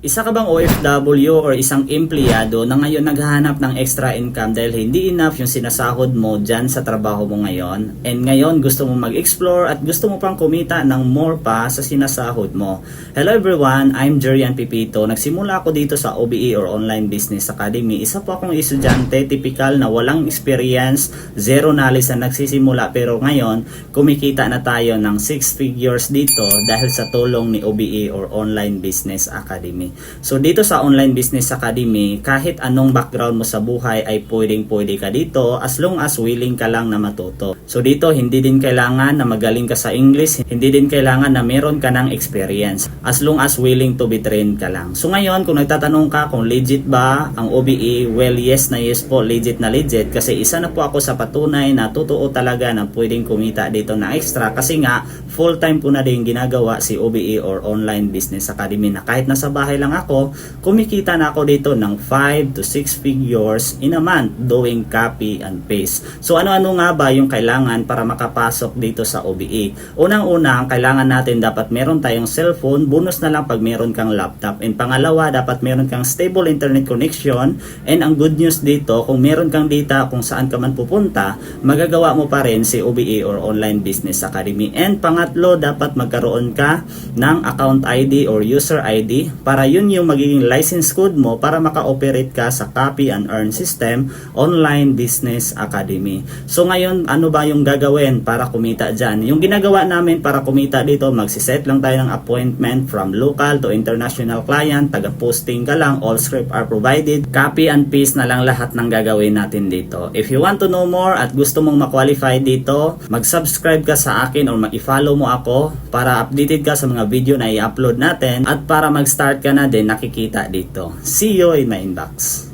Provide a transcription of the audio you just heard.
Isa ka bang OFW or isang empleyado na ngayon naghahanap ng extra income dahil hindi enough yung sinasahod mo dyan sa trabaho mo ngayon? And ngayon gusto mo mag-explore at gusto mo pang kumita ng more pa sa sinasahod mo. Hello everyone, I'm Jerian Pipito. Nagsimula ako dito sa OBE or Online Business Academy. Isa po akong estudyante, typical na walang experience, zero knowledge na nagsisimula. Pero ngayon, kumikita na tayo ng 6 figures dito dahil sa tulong ni OBE or Online Business Academy. So dito sa Online Business Academy, kahit anong background mo sa buhay ay pwedeng-pwede ka dito as long as willing ka lang na matuto. So dito hindi din kailangan na magaling ka sa English, hindi din kailangan na meron ka ng experience. As long as willing to be trained ka lang. So ngayon kung nagtatanong ka kung legit ba ang OBE, well yes na yes po, legit na legit kasi isa na po ako sa patunay na totoo talaga na pwedeng kumita dito na extra kasi nga full time po na din ginagawa si OBE or Online Business Academy na kahit nasa bahay lang ako, kumikita na ako dito ng 5 to 6 figures in a month doing copy and paste. So ano-ano nga ba yung kailangan para makapasok dito sa OBE? Unang-una, ang kailangan natin dapat meron tayong cellphone, bonus na lang pag meron kang laptop. And pangalawa, dapat meron kang stable internet connection. And ang good news dito, kung meron kang data kung saan ka man pupunta, magagawa mo pa rin si OBE or Online Business Academy. And pangatlo, dapat magkaroon ka ng account ID or user ID para yun yung magiging license code mo para maka-operate ka sa Copy and Earn System Online Business Academy. So ngayon, ano ba yung gagawin para kumita dyan? Yung ginagawa namin para kumita dito, magsiset lang tayo ng appointment from local to international client, taga-posting ka lang, all script are provided, copy and paste na lang lahat ng gagawin natin dito. If you want to know more at gusto mong ma-qualify dito, mag-subscribe ka sa akin or mag-i-follow mo ako para updated ka sa mga video na i-upload natin at para mag-start ka na din nakikita dito. See you in my inbox.